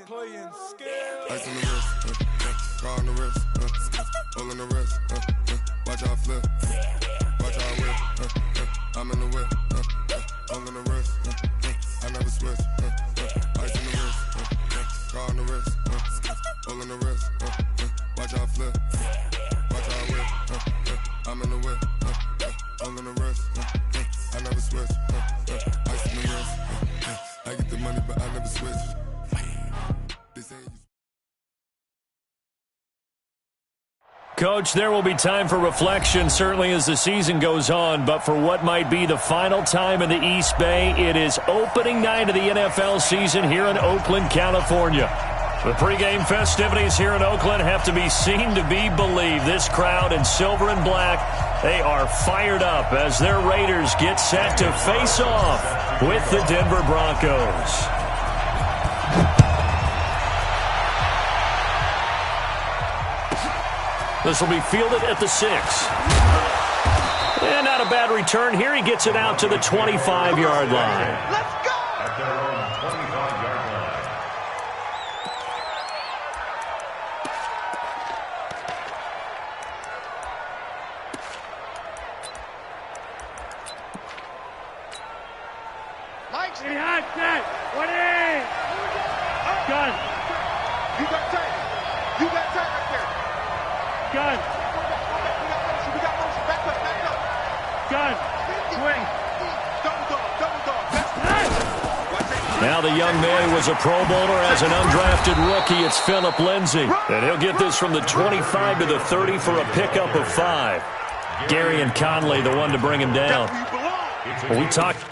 Playing skill. Ice on the wrist, car on the wrist, hole in the wrist, watch how I flip, watch how I whip, I'm in the whip, hole in the wrist, I never switch, ice on the wrist, car on the wrist, hole in the wrist, watch how I flip, watch how I whip, I'm in the whip, hole in the wrist, I never switch, ice on the wrist, I get the money but I never switch. Coach, there will be time for reflection, certainly as the season goes on, but for what might be the final time in the East Bay, it is opening night of the NFL season here in Oakland, California. The pregame festivities here in Oakland have to be seen to be believed. This crowd in silver and black, they are fired up as their Raiders get set to face off with the Denver Broncos. This will be fielded at the 6. And not a bad return here. He gets it out to the 25-yard line. Let's go! At their own 25-yard line. Mike's behind that. What is? Gun. You got tight. You got tight right there. Gun. We got motion. Back up. Gun. Swing. Double dog. Now the young man was a Pro Bowler as an undrafted rookie. It's Philip Lindsay. And he'll get this from the 25 to the 30 for a pickup of 5. Gary and Conley, the one to bring him down. Well, we talked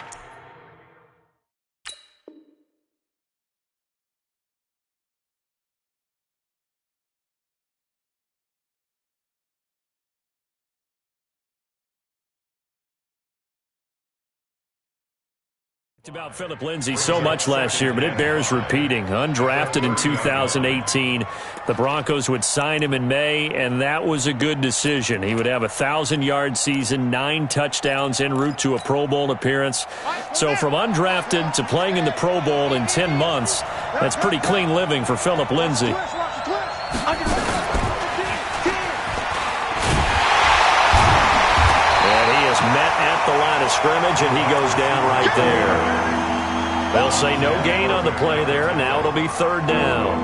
about Philip Lindsay so much last year, but it bears repeating. Undrafted in 2018. The Broncos would sign him in May, and that was a good decision. He would have a 1,000-yard season, 9 touchdowns en route to a Pro Bowl appearance. So from undrafted to playing in the Pro Bowl in 10 months, that's pretty clean living for Philip Lindsay. Met at the line of scrimmage, and he goes down right there. They'll say no gain on the play there, and now it'll be 3rd down.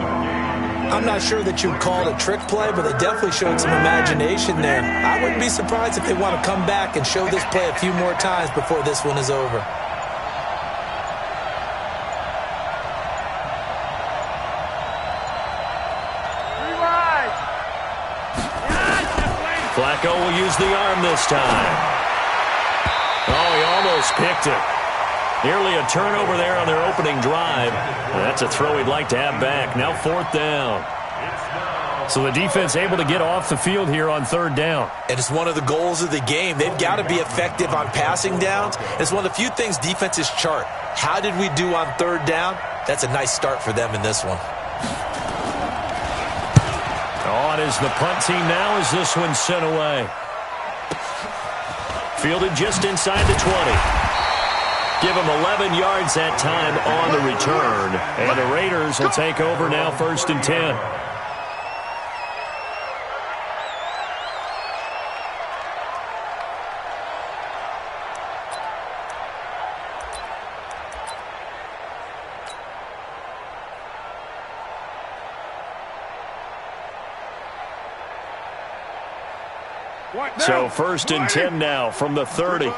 I'm not sure that you'd call it a trick play, but they definitely showed some imagination there. I wouldn't be surprised if they want to come back and show this play a few more times before this one is over. Flacco will use the arm this time. Oh, he almost picked it. Nearly a turnover there on their opening drive. That's a throw he'd like to have back. Now 4th down. So the defense able to get off the field here on 3rd down. And it's one of the goals of the game. They've got to be effective on passing downs. It's one of the few things defenses chart. How did we do on 3rd down? That's a nice start for them in this one. Oh, it is the punt team now as this one's sent away. Fielded just inside the 20. Give him 11 yards that time on the return. And the Raiders will take over now 1st and 10. So 1st and 10 now from the 30.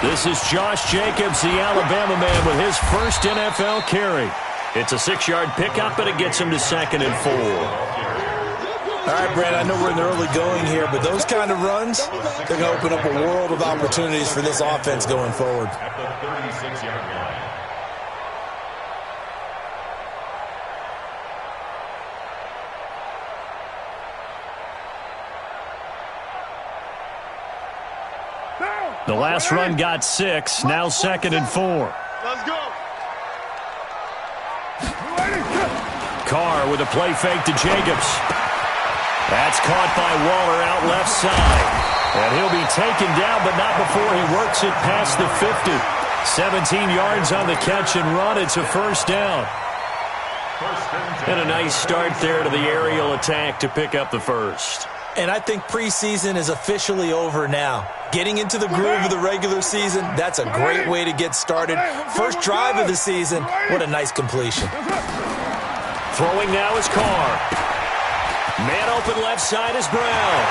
This is Josh Jacobs, the Alabama man, with his first NFL carry. It's a 6-yard pickup, and it gets him to 2nd and 4. All right, Brad, I know we're in the early going here, but those kind of runs, they're going to open up a world of opportunities for this offense going forward. At the 36-yard line. The last run got 6, now 2nd and 4. Let's go. Carr with a play fake to Jacobs. That's caught by Waller out left side. And he'll be taken down, but not before he works it past the 50. 17 yards on the catch and run. It's a first down. And a nice start there to the aerial attack to pick up the first. And I think preseason is officially over now. Getting into the groove of the regular season, that's a great way to get started. First drive of the season, what a nice completion. Throwing now is Carr. Man open left side is Brown.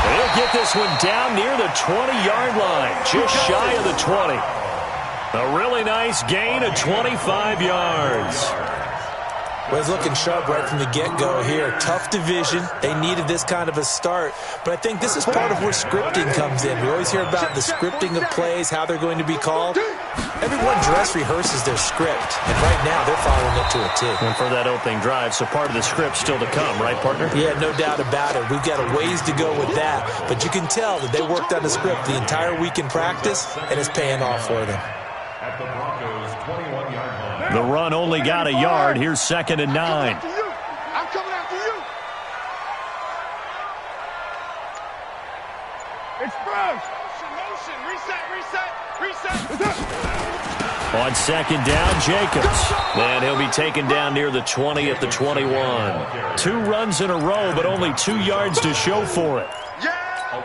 He'll get this one down near the 20-yard line, just shy of the 20. A really nice gain of 25 yards. Well, he's looking sharp right from the get-go here. Tough division. They needed this kind of a start. But I think this is part of where scripting comes in. We always hear about the scripting of plays, how they're going to be called. Everyone dress rehearses their script, and right now they're following it to a T. And for that opening drive, so part of the script still to come, right, partner? Yeah, no doubt about it. We've got a ways to go with that, but you can tell that they worked on the script the entire week in practice, and it's paying off for them. At the Broncos' 21-yard line. The run only got a yard. Here's 2nd and 9. I'm coming after you. Express. Motion. Reset. On 2nd down, Jacobs. And he'll be taken down near the 20 at the 21. 2 runs in a row, but only 2 yards to show for it.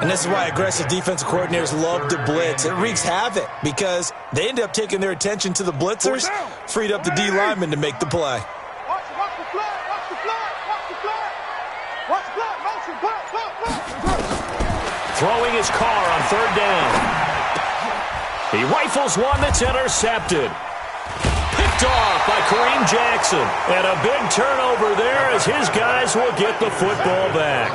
And this is why aggressive defensive coordinators love to blitz. It wreaks havoc because they end up taking their attention to the blitzers, freed up the D lineman to make the play. Watch the flag. Motion. Throwing his Carr on 3rd down. He rifles one that's intercepted. Picked off by Kareem Jackson. And a big turnover there as his guys will get the football back.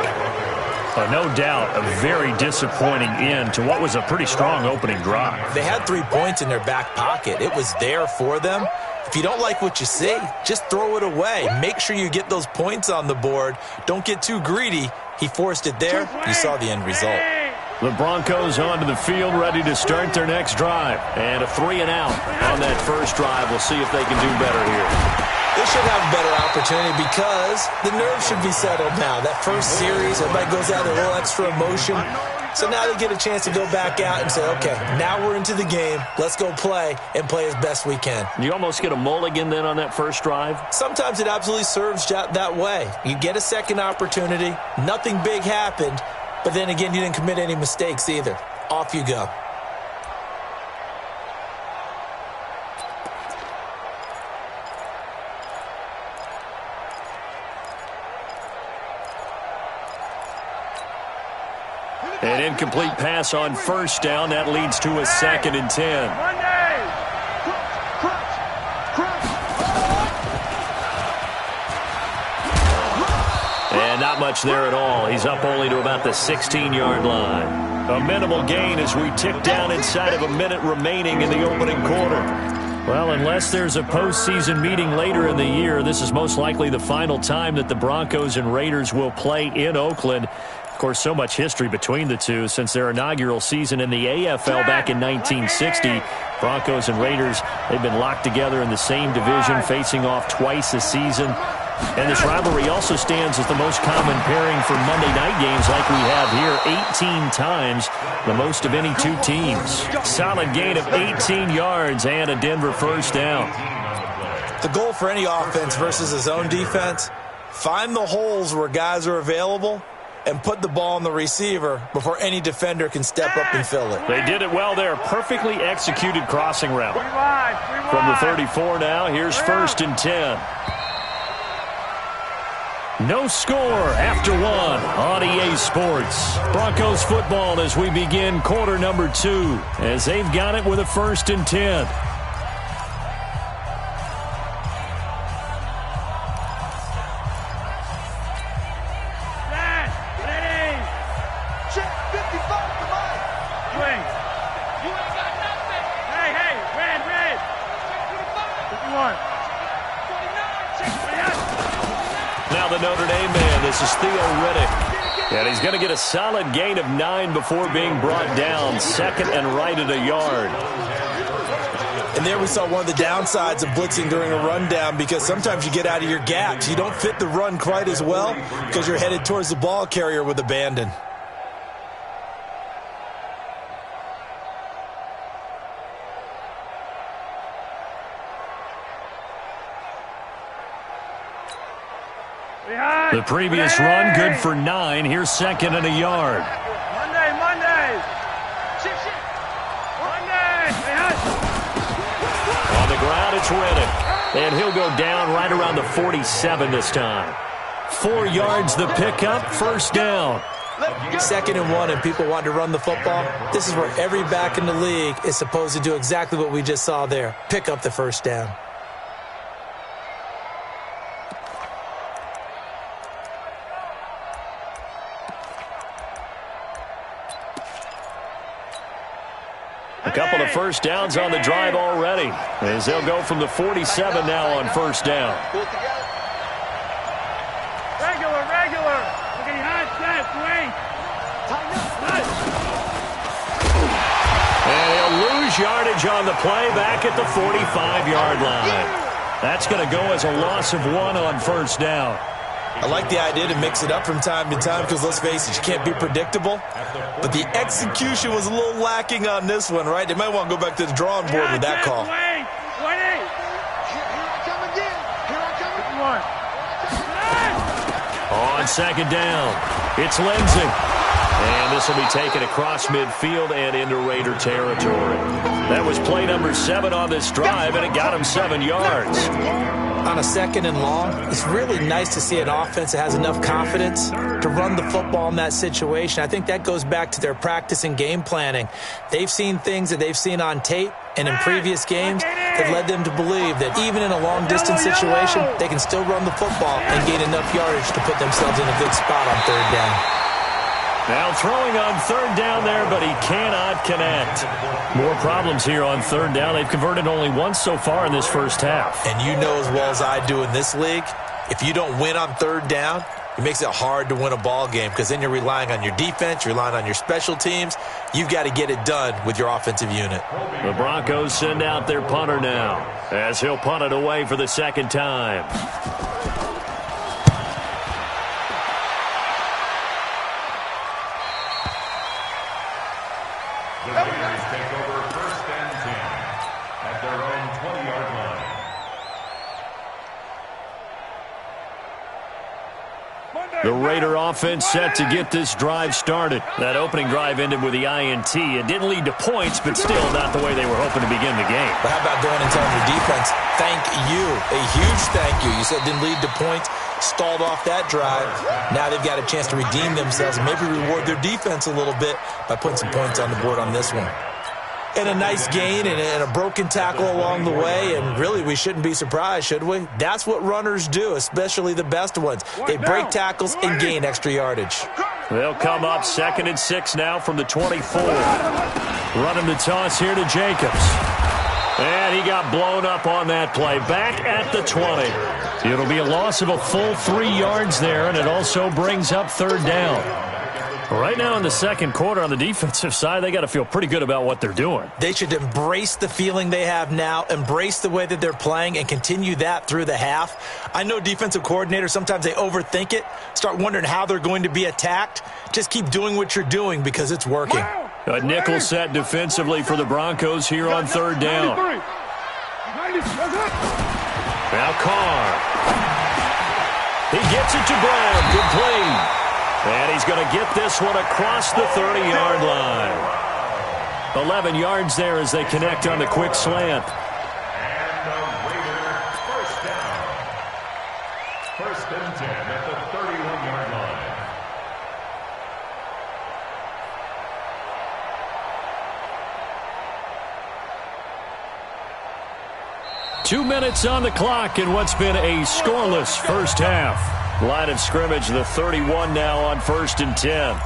No doubt a very disappointing end to what was a pretty strong opening drive. They had 3 points in their back pocket. It was there for them. If you don't like what you see, just throw it away. Make sure you get those points on the board. Don't get too greedy. He forced it there. You saw the end result. The Broncos onto the field, ready to start their next drive. And a 3 and out on that first drive. We'll see if they can do better here. They should have a better opportunity because the nerves should be settled now. That first series, everybody goes out with a little extra emotion. So now they get a chance to go back out and say, okay, now we're into the game. Let's go play and play as best we can. You almost get a mulligan then on that first drive? Sometimes it absolutely serves that way. You get a second opportunity. Nothing big happened. But then again, you didn't commit any mistakes either. Off you go. An incomplete pass on 1st down. That leads to a 2nd and 10. And not much there at all. He's up only to about the 16-yard line. A minimal gain as we tick down inside of a minute remaining in the opening quarter. Well, unless there's a postseason meeting later in the year, this is most likely the final time that the Broncos and Raiders will play in Oakland. Of course, so much history between the two since their inaugural season in the AFL back in 1960. Broncos and Raiders, they've been locked together in the same division, facing off twice a season. And this rivalry also stands as the most common pairing for Monday night games like we have here, 18 times, the most of any 2 teams. Solid gain of 18 yards and a Denver first down. The goal for any offense versus his own defense, find the holes where guys are available and put the ball on the receiver before any defender can step up and fill it. They did it well there. Perfectly executed crossing route. From the 34 now, here's 1st and 10. No score after 1 on EA Sports. Broncos football as we begin quarter number 2 as they've got it with a 1st and 10. Now the Notre Dame man, this is Theo Riddick. And he's going to get a solid gain of 9 before being brought down. 2nd and right at a yard. And there we saw one of the downsides of blitzing during a rundown because sometimes you get out of your gaps. You don't fit the run quite as well because you're headed towards the ball carrier with abandon. The previous run, good for 9. Here's second and a yard. Monday. On the ground, it's Reddick. And he'll go down right around the 47 this time. 4 yards the pickup, first down. 2nd and 1, and people want to run the football. This is where every back in the league is supposed to do exactly what we just saw there. Pick up the first down. A couple of first downs on the drive already, as they'll go from the 47 now on first down. Regular. Okay, hot, set, wait. And he'll lose yardage on the play back at the 45-yard line. That's going to go as a loss of 1 on first down. I like the idea to mix it up from time to time because, let's face it, you can't be predictable. But the execution was a little lacking on this one, right? They might want to go back to the drawing board with that call. Wait. Here I come again. On second down, it's Lindsey. And this will be taken across midfield and into Raider territory. That was play number 7 on this drive, and it got him 7 yards. On a 2nd and long, it's really nice to see an offense that has enough confidence to run the football in that situation. I think that goes back to their practice and game planning. They've seen things that they've seen on tape and in previous games that led them to believe that even in a long-distance situation, they can still run the football and gain enough yardage to put themselves in a good spot on 3rd down. Now throwing on 3rd down there, but he cannot connect. More problems here on 3rd down. They've converted only once so far in this first half. And you know as well as I do in this league, if you don't win on 3rd down, it makes it hard to win a ball game because then you're relying on your defense, you're relying on your special teams. You've got to get it done with your offensive unit. The Broncos send out their punter now as he'll punt it away for the 2nd time. The Raiders take over 1st and 10 at their own 20-yard line. The Raider offense set to get this drive started. That opening drive ended with the INT. It didn't lead to points, but still not the way they were hoping to begin the game. But how about going and telling your defense, thank you, a huge thank you. You said it didn't lead to points, stalled off that drive. Now they've got a chance to redeem themselves and maybe reward their defense a little bit by putting some points on the board on this one. And a nice gain and a broken tackle along the way, and really we shouldn't be surprised, should we? That's what runners do, especially the best ones. They break tackles and gain extra yardage. They'll come up 2nd and 6 now from the 24. Running the toss here to Jacobs. And he got blown up on that play. Back at the 20. It'll be a loss of a full 3 yards there, and it also brings up 3rd down. Right now in the 2nd quarter on the defensive side, they got to feel pretty good about what they're doing. They should embrace the feeling they have now, embrace the way that they're playing, and continue that through the half. I know defensive coordinators, sometimes they overthink it, start wondering how they're going to be attacked. Just keep doing what you're doing because it's working. A nickel set defensively for the Broncos here on 3rd down. Now Carr. He gets it to Brown. Complete. And he's going to get this one across the 30-yard line. 11 yards there as they connect on the quick slant. And the Raider first down. 1st and 10 at the 31-yard line. 2 minutes on the clock in what's been a scoreless first half. Line of scrimmage, the 31 now on 1st and 10.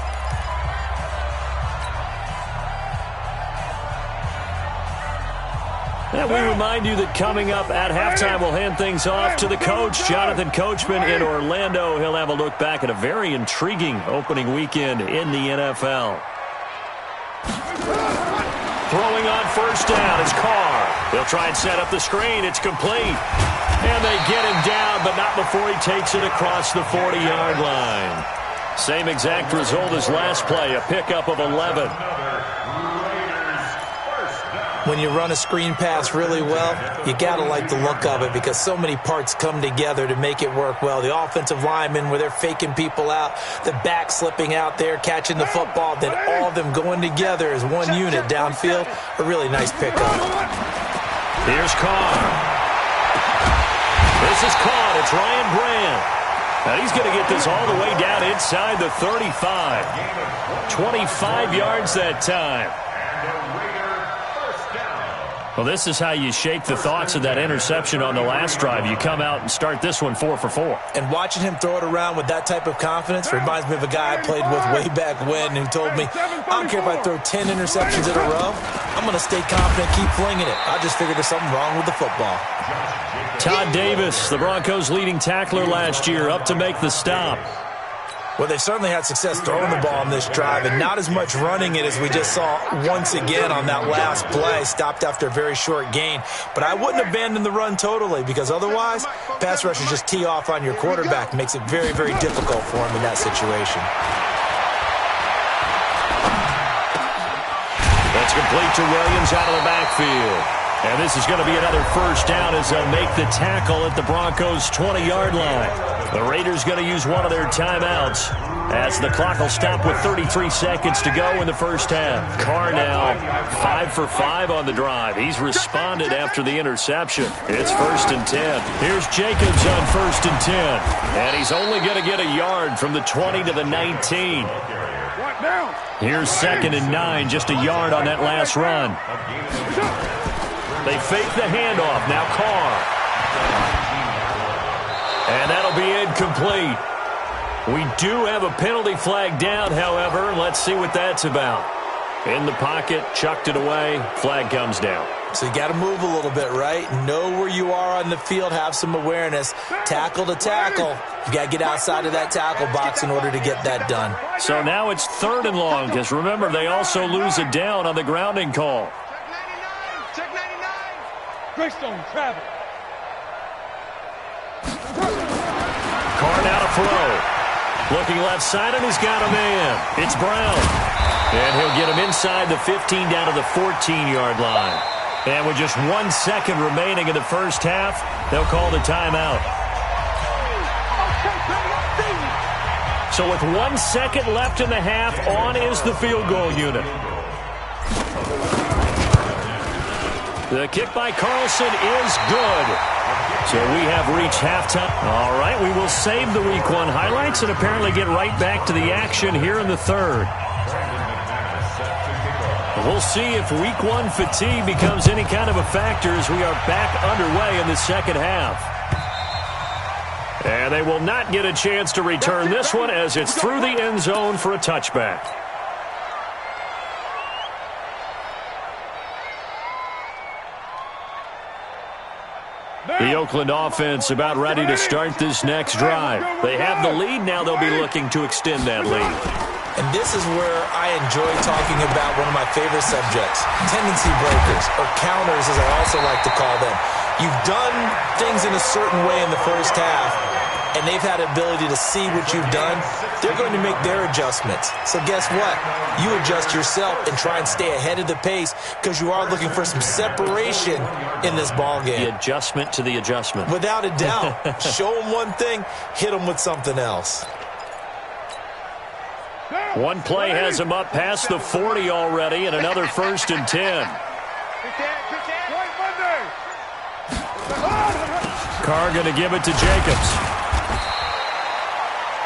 And we remind you that coming up at halftime, we'll hand things off to the coach, Jonathan Coachman in Orlando. He'll have a look back at a very intriguing opening weekend in the NFL. Throwing on 1st down is Carr. He'll try and set up the screen. It's complete. And they get him down, but not before he takes it across the 40-yard line. Same exact result as last play, a pickup of 11. When you run a screen pass really well, you got to like the look of it because so many parts come together to make it work well. The offensive linemen, where they're faking people out, the back slipping out there, catching the football, then all of them going together as one unit downfield. A really nice pickup. Here's Carr. This is caught. It's Ryan Brand. And he's going to get this all the way down inside the 35. 25 yards that time. Well, this is how you shake the thoughts of that interception on the last drive. You come out and start this one 4 for 4. And watching him throw it around with that type of confidence reminds me of a guy I played with way back when who told me, I don't care if I throw 10 interceptions in a row, I'm going to stay confident, keep flinging it. I just figured there's something wrong with the football. Todd Davis, the Broncos' leading tackler last year, up to make the stop. Well, they've certainly had success throwing the ball on this drive and not as much running it as we just saw once again on that last play. Stopped after a very short gain. But I wouldn't abandon the run totally because otherwise, pass rushers just tee off on your quarterback. Makes it very, very difficult for him in that situation. That's complete to Williams out of the backfield. And this is going to be another first down as they'll make the tackle at the Broncos' 20-yard line. The Raiders going to use one of their timeouts as the clock will stop with 33 seconds to go in the first half. Carr now 5 for 5 on the drive. He's responded after the interception. It's 1st and 10. Here's Jacobs on 1st and 10. And he's only going to get a yard from the 20 to the 19. Here's 2nd and 9, just a yard on that last run. They fake the handoff. Now Carr. And that'll be incomplete. We do have a penalty flag down, however. Let's see what that's about. In the pocket, chucked it away. Flag comes down. So you got to move a little bit, right? Know where you are on the field. Have some awareness. Tackle to tackle. You got to get outside of that tackle box in order to get that done. So now it's 3rd and long because, remember, they also lose it down on the grounding call. Greystone travel. Carr now to throw. Looking left side, and he's got a man. It's Brown. And he'll get him inside the 15 down to the 14-yard line. And with just 1 second remaining in the first half, they'll call the timeout. So with 1 second left in the half, on is the field goal unit. The kick by Carlson is good. So we have reached halftime. All right, we will save the Week 1 highlights and apparently get right back to the action here in the 3rd. We'll see if Week 1 fatigue becomes any kind of a factor as we are back underway in the second half. And they will not get a chance to return this one as it's through the end zone for a touchback. The Oakland offense about ready to start this next drive. They have the lead. Now they'll be looking to extend that lead. And this is where I enjoy talking about one of my favorite subjects, tendency breakers, or counters as I also like to call them. You've done things in a certain way in the first half, and they've had the ability to see what you've done. They're going to make their adjustments. So guess what? You adjust yourself and try and stay ahead of the pace because you are looking for some separation in this ball game. The adjustment to the adjustment. Without a doubt. Show them one thing, hit them with something else. One play has him up past the 40 already, and another 1st and 10. Carr going to give it to Jacobs.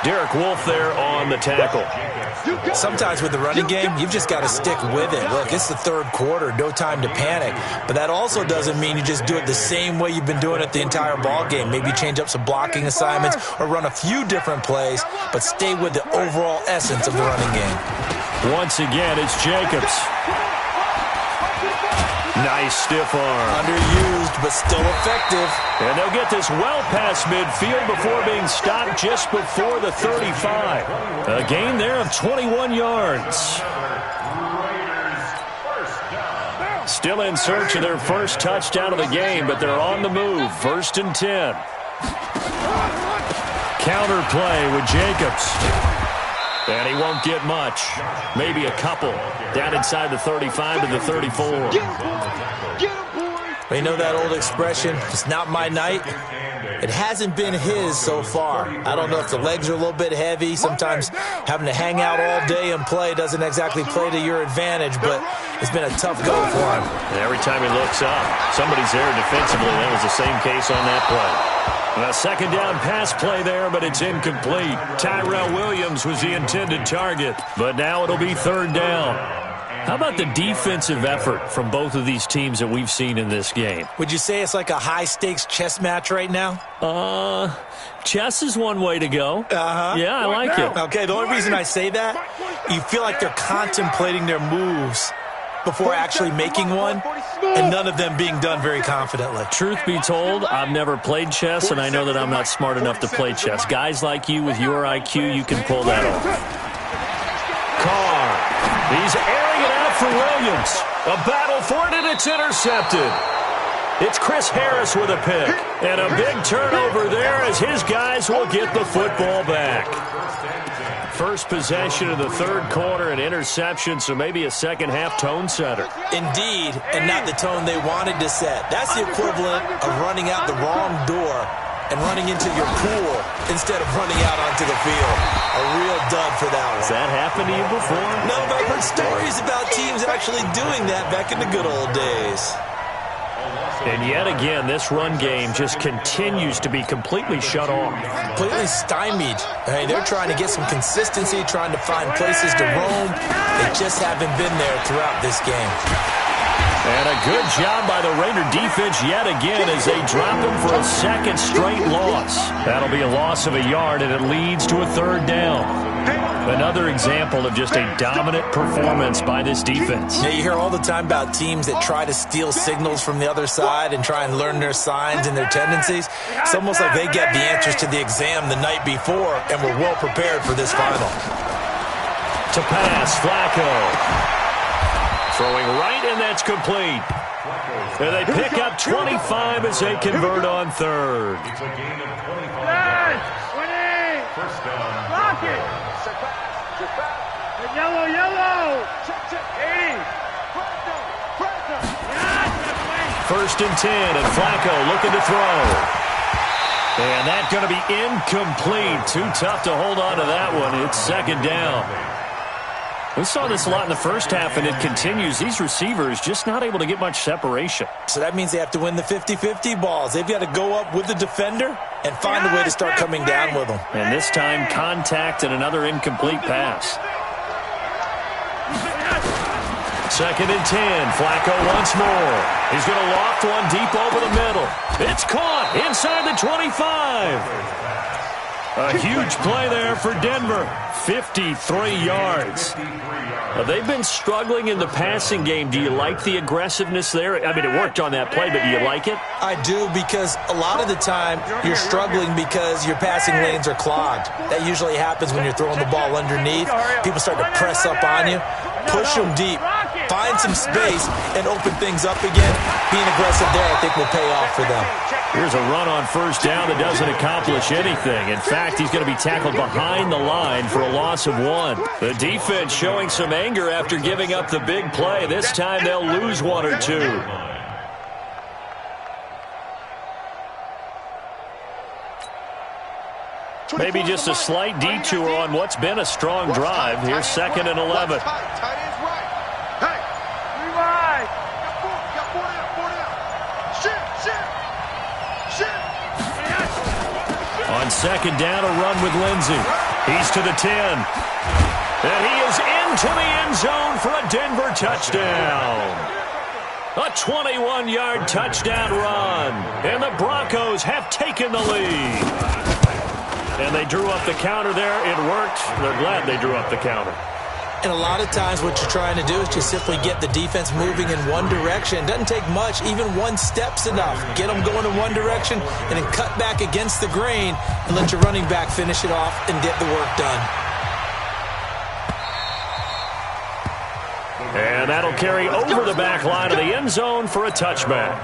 Derek Wolfe there on the tackle. Sometimes with the running game, you've just got to stick with it. Look, it's the 3rd quarter, no time to panic. But that also doesn't mean you just do it the same way you've been doing it the entire ball game. Maybe change up some blocking assignments or run a few different plays, but stay with the overall essence of the running game. Once again, it's Jacobs. Nice stiff arm. Underused, but still effective. And they'll get this well past midfield before being stopped just before the 35. A gain there of 21 yards. Still in search of their first touchdown of the game, but they're on the move. 1st and 10. Counter play with Jacobs. And he won't get much. Maybe a couple. Down inside the 35 to the 34. Well, you know that old expression, it's not my night? It hasn't been his so far. I don't know if the legs are a little bit heavy. Sometimes having to hang out all day and play doesn't exactly play to your advantage, but it's been a tough go for him. And every time he looks up, somebody's there defensively. That was the same case on that play. A second down pass play there, but it's incomplete. Tyrell Williams was the intended target, but now it'll be third down. How about the defensive effort from both of these teams that we've seen in this game? Would you say it's like a high-stakes chess match right now? Chess is one way to go. Uh-huh. Yeah, I like it. Okay, the only reason I say that, you feel like they're contemplating their moves before actually making one, and none of them being done very confidently. Truth be told, I've never played chess, and I know that I'm not smart enough to play chess. Guys like you with your IQ, you can pull that off. Carr. He's airing it out for Williams. A battle for it, and it's intercepted. It's Chris Harris with a pick. And a big turnover there as his guys will get the football back. First possession of the third quarter, an interception, so maybe a second-half tone setter. Indeed, and not the tone they wanted to set. That's the equivalent of running out the wrong door and running into your pool instead of running out onto the field. A real dud for that one. Has that happened to you before? No, but I've heard stories about teams actually doing that back in the good old days. And yet again, this run game just continues to be completely shut off. Completely stymied. I mean, they're trying to get some consistency, trying to find places to roam. They just haven't been there throughout this game. And a good job by the Raider defense yet again as they drop him for a second straight loss. That'll be a loss of a yard, and it leads to a third down. Another example of just a dominant performance by this defense. Yeah, you hear all the time about teams that try to steal signals from the other side and try and learn their signs and their tendencies. It's almost like they get the answers to the exam the night before and were well prepared for this final. To pass, Flacco. Throwing right, and that's complete. And they pick up 25 as they convert on third. It's a gain of 25 Yes, yards. First down. block it. Yellow, yellow. 80. First and 10, and Flacco looking to throw. And that's going to be incomplete. Too tough to hold on to that one. It's second down. We saw this a lot in the first half, and it continues. These receivers just not able to get much separation. So that means they have to win the 50-50 balls. They've got to go up with the defender and find a way to start coming down with them. And this time, contact and another incomplete pass. Second and 10. Flacco once more. He's going to loft one deep over the middle. It's caught inside the 25. A huge play there for Denver. 53 yards. They've been struggling in the passing game. Do you like the aggressiveness there? I mean, it worked on that play, but do you like it? I do, because a lot of the time you're struggling because your passing lanes are clogged. That usually happens when you're throwing the ball underneath. People start to press up on you. Push them deep. Find some space and open things up again. Being aggressive there, I think, will pay off for them. Here's a run on first down that doesn't accomplish anything. In fact, he's going to be tackled behind the line for a loss of 1. The defense showing some anger after giving up the big play. This time they'll lose 1 or 2. Maybe just a slight detour on what's been a strong drive. Here's second and 11. On second down, a run with Lindsey. He's to the 10. And he is into the end zone for a Denver touchdown. A 21-yard touchdown run. And the Broncos have taken the lead. And they drew up the counter there. It worked. They're glad they drew up the counter. And a lot of times what you're trying to do is just simply get the defense moving in one direction. It doesn't take much. Even one step's enough. Get them going in one direction and then cut back against the grain and let your running back finish it off and get the work done. And that'll carry over the back line of the end zone for a touchback.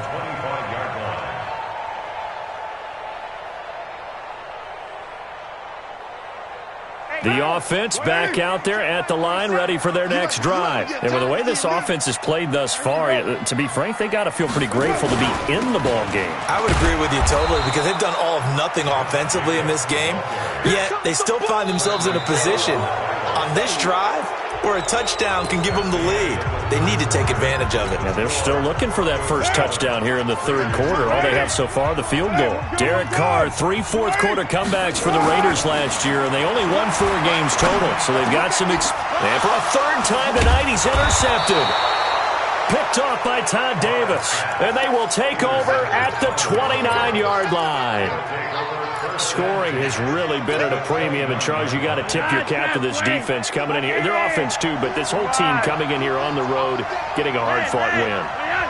The offense back out there at the line, ready for their next drive. And with the way this offense has played thus far, to be frank, they got to feel pretty grateful to be in the ball game. I would agree with you totally because they've done all of nothing offensively in this game, yet they still find themselves in a position on this drive where a touchdown can give them the lead. They need to take advantage of it. Yeah, they're still looking for that first touchdown here in the third quarter. All they have so far, the field goal. Derek Carr, 3 fourth-quarter comebacks for the Raiders last year, and they only won 4 games total, so they've got some and for a third time tonight, he's intercepted. Picked off by Todd Davis, and they will take over at the 29-yard line. Scoring has really been at a premium, and Charles, you got to tip your cap to this defense coming in here. Their offense, too, but this whole team coming in here on the road, getting a hard-fought win.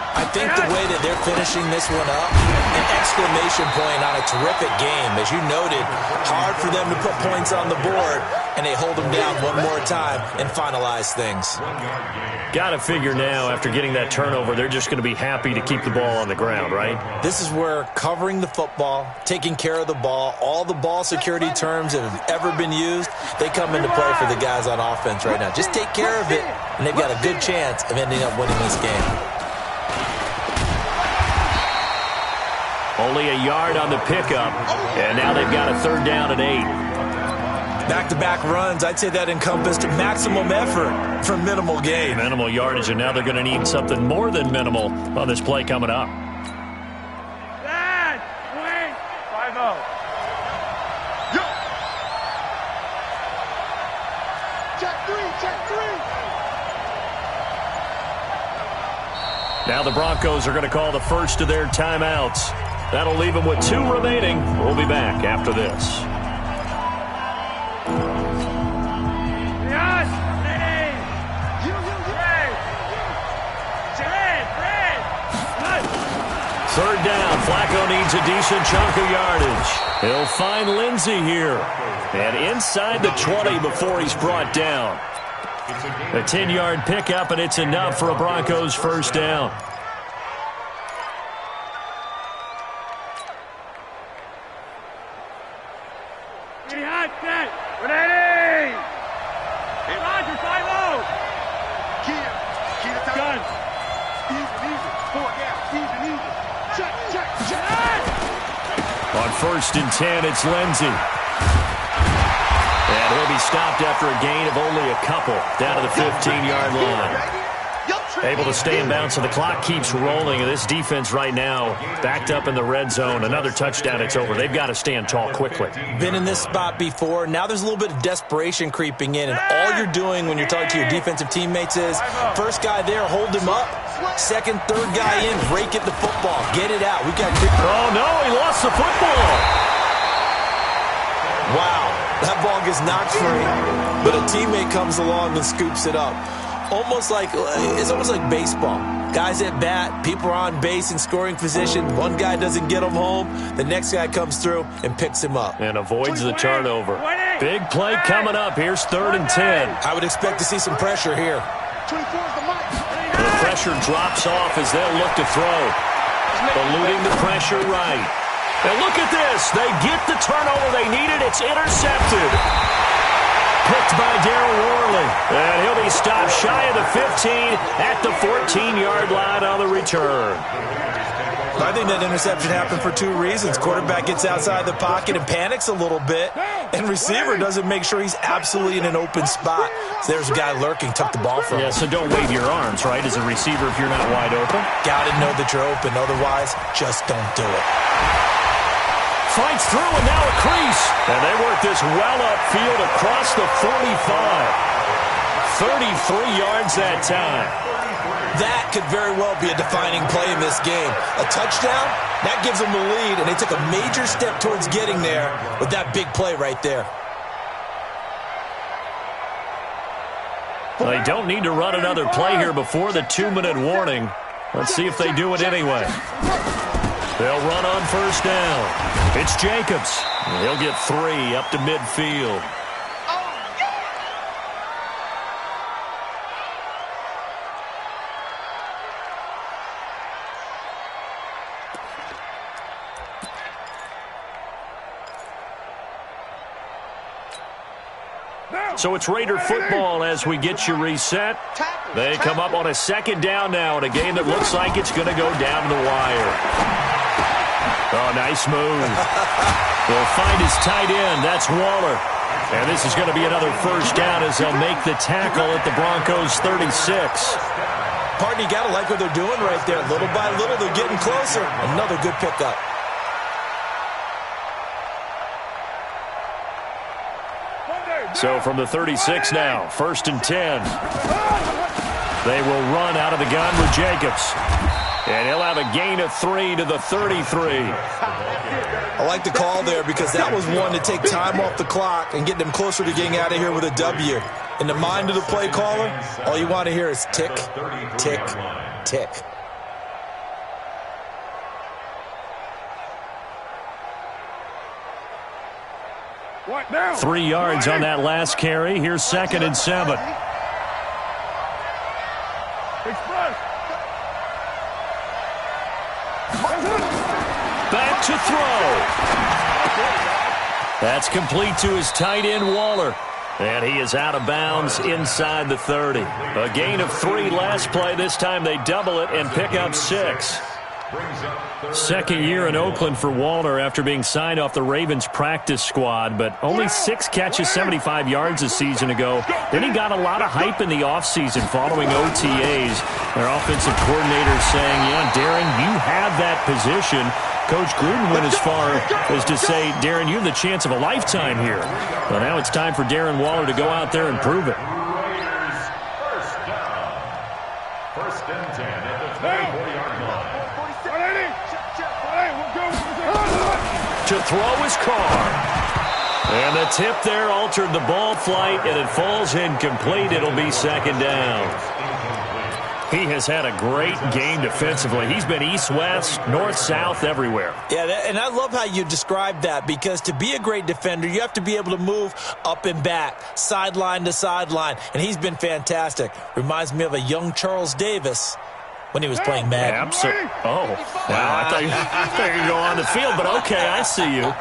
I think the way that they're finishing this one up, an exclamation point on a terrific game. As you noted, hard for them to put points on the board, and they hold them down one more time and finalize things. Got to figure now, after getting that turnover, they're just going to be happy to keep the ball on the ground, right? This is where covering the football, taking care of the ball, all the ball security terms that have ever been used, they come into play for the guys on offense right now. Just take care of it, and they've got a good chance of ending up winning this game. Only a yard on the pickup, and now they've got a third down and 8. Back-to-back runs, I'd say that encompassed maximum effort for minimal gain. Minimal yardage, and now they're going to need something more than minimal on this play coming up. Dad, wait. 5-0. Check 3. Now the Broncos are going to call the first of their timeouts. That'll leave them with 2 remaining. We'll be back after this. Third down. Flacco needs a decent chunk of yardage. He'll find Lindsey here. And inside the 20 before he's brought down. A 10-yard pickup, and it's enough for a Broncos first down. Getting hot, set. Ready. Hey, Roger, 5-0. Key to time. Easy. 4 down. Easy. Check. On 1st and 10, it's Lindsey. And he'll be stopped after a gain of only a couple down to the 15-yard line. Able to stay in bounds, so the clock keeps rolling. And this defense right now backed up in the red zone. Another touchdown, it's over. They've got to stand tall quickly. Been in this spot before. Now there's a little bit of desperation creeping in. And all you're doing when you're talking to your defensive teammates is, first guy there, hold him up. Second, third guy in, break it the football. Get it out. We got. Oh, no, he lost the football. Wow, that ball gets knocked free. But a teammate comes along and scoops it up. It's almost like baseball. Guys at bat, people are on base in scoring position. One guy doesn't get him home. The next guy comes through and picks him up. And avoids the turnover. Big play coming up. Here's 3rd and 10. I would expect to see some pressure here. The pressure drops off as they'll look to throw. Eluding the pressure right. And look at this. They get the turnover they needed. It's intercepted. Picked by Darryl Worley. And he'll be stopped shy of the 15 at the 14-yard line on the return. I think that interception happened for 2 reasons. Quarterback gets outside the pocket and panics a little bit, and receiver doesn't make sure he's absolutely in an open spot. So there's a guy lurking, took the ball from him. Yeah, so don't wave your arms, right, as a receiver if you're not wide open. Got to know that you're open. Otherwise, just don't do it. Fights through, and now a crease. And they work this well upfield across the 45. 33 yards that time. That could very well be a defining play in this game. A touchdown, that gives them the lead, and they took a major step towards getting there with that big play right there. They don't need to run another play here before the 2-minute warning. Let's see if they do it anyway. They'll run on first down. It's Jacobs. He'll get 3 up to midfield. So it's Raider football as we get you reset. They come up on a second down now in a game that looks like it's going to go down to the wire. Oh, nice move. Will find his tight end. That's Waller. And this is going to be another first down as they'll make the tackle at the Broncos' 36. Partner, you got to like what they're doing right there. Little by little, they're getting closer. Another good pickup. So from the 36 now, 1st and 10. They will run out of the gun with Jacobs. And he'll have a gain of 3 to the 33. I like the call there because that was one to take time off the clock and get them closer to getting out of here with a W. In the mind of the play caller, all you want to hear is tick, tick, tick. What now? 3 yards on that last carry. Here's 2nd and 7. Express. Back to throw. That's complete to his tight end, Waller. And he is out of bounds inside the 30. A gain of 3 last play. This time they double it and pick up 6. Second year in Oakland for Waller after being signed off the Ravens practice squad, but only 6 catches, 75 yards a season ago. Then he got a lot of hype in the offseason following OTAs. Their offensive coordinator saying, yeah, Darren, you have that position. Coach Gruden went as far as to say, Darren, you have the chance of a lifetime here. Well, now it's time for Darren Waller to go out there and prove it. Raiders first down. 1st and 10 at the 24-yard line. To throw his car. And the tip there altered the ball flight, and it falls incomplete. It'll be 2nd down. He has had a great game defensively. He's been east-west, north-south, everywhere. Yeah, and I love how you described that because to be a great defender, you have to be able to move up and back, sideline to sideline, and he's been fantastic. Reminds me of a young Charles Davis when he was playing Madden. Absolutely. Oh, wow. I thought you could go on the field, but okay, I see you.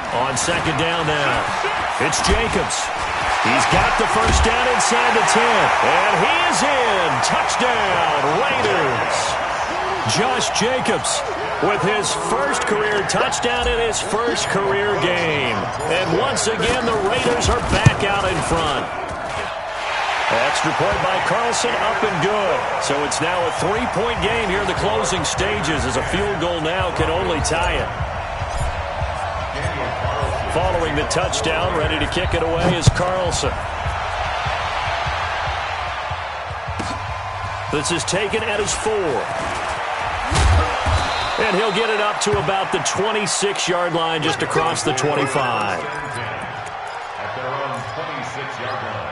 On 2nd down now, it's Jacobs. He's got the first down inside the 10, and he is in. Touchdown, Raiders. Josh Jacobs with his first career touchdown in his first career game. And once again, the Raiders are back out in front. Extra point by Carlson, up and good. So it's now a 3-point game here in the closing stages as a field goal now can only tie it. Following the touchdown, ready to kick it away is Carlson. This is taken at his 4. And he'll get it up to about the 26-yard line, just across the 25. At their own 26-yard line.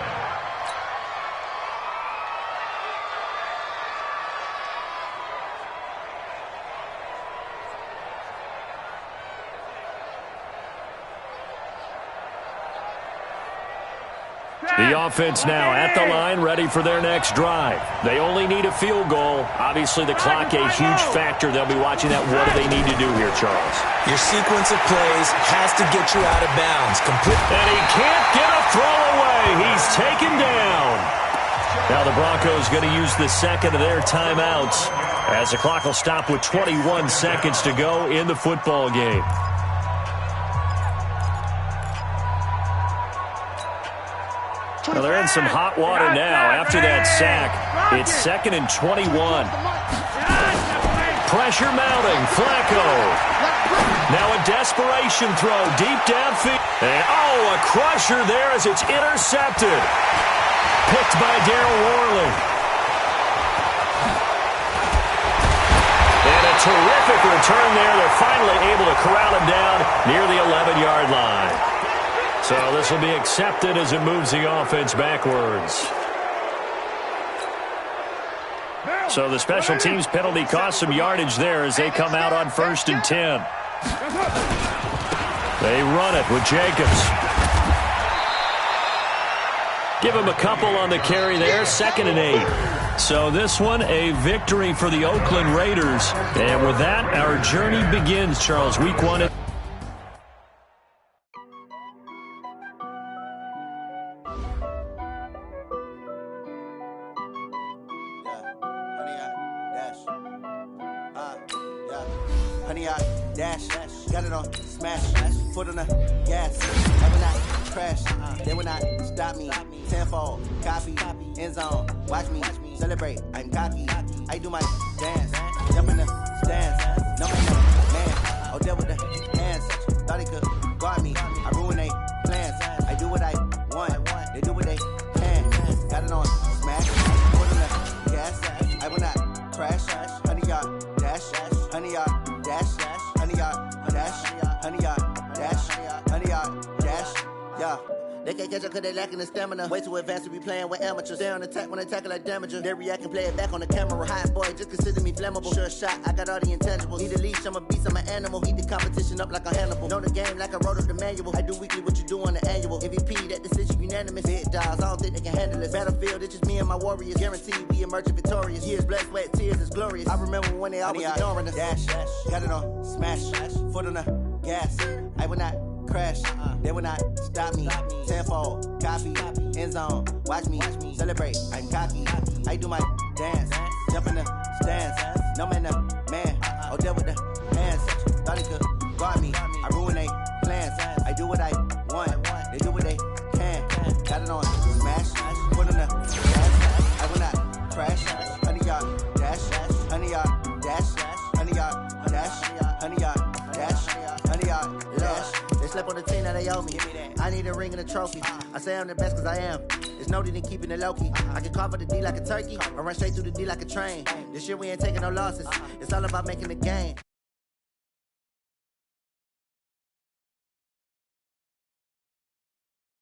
The offense now at the line, ready for their next drive. They only need a field goal. Obviously, the clock a huge factor. They'll be watching that. What do they need to do here, Charles? Your sequence of plays has to get you out of bounds. And he can't get a throw away. He's taken down. Now the Broncos going to use the second of their timeouts as the clock will stop with 21 seconds to go in the football game. Well, they're in some hot water now after that sack. It's 2nd and 21. Pressure mounting. Flacco. Now a desperation throw deep downfield. And, a crusher there as it's intercepted. Picked by Darryl Worley. And a terrific return there. They're finally able to corral him down near the 11-yard line. So this will be accepted as it moves the offense backwards. So the special teams penalty cost some yardage there as they come out on 1st and 10. They run it with Jacobs. Give him a couple on the carry there, 2nd and 8. So this one, a victory for the Oakland Raiders. And with that, our journey begins, Charles. Week 1. Honey, I dash, got it on, smash, foot on the gas. I will not crash, they will not stop me. Tenfold, copy, end zone, watch me celebrate. I'm cocky, I do my dance, jump in the stands. No man, oh, there with the hands. Thought he could guard me, I ruin they plans. I do what I want, they do what they can. Got it on, smash, foot on the gas. I will not crash, honey, y'all dash, honey, y'all dash, honey, y'all dash, honey, y'all dash, honey, y'all dash, yeah. They can't catch up cause they lacking the stamina. Way too advanced to be playing with amateurs. Stay on attack when they tackle like damager. They react and play it back on the camera. Hot boy, just consider me flammable. Sure shot, I got all the intangibles. Need a leash, I'm a beast, I'm an animal. Heat the competition up like a Hannibal. Know the game like I wrote up the manual. I do weekly what you do on the annual. MVP, that decision unanimous. Big dogs, I don't think they can handle this. Battlefield, it's just me and my warriors. Guaranteed we emerge victorious. Years, blood, sweat, tears, it's glorious. I remember when they always ignoring us. Dash, got it on, smash, foot on the gas. I will not crash, they will not stop me. Tenfold, copy, end zone, watch me celebrate. I'm cocky, I do my dance, jump in the stands. No man, oh, there with the hands. Thought he could guard me, I ruin they plans. I do what I want, they do what they can. Got it on, smash, foot on the gas. I will not crash, honey, y'all dash, honey, y'all dash, honey, y'all dash, honey, y'all dash, honey, y'all dash. They slept on the team that they owe me. I need a ring and a trophy. I say I'm the best cause I am. There's no need in keeping it low-key. I can carve up the D like a turkey or run straight through the D like a train. This year we ain't taking no losses. It's all about making the game.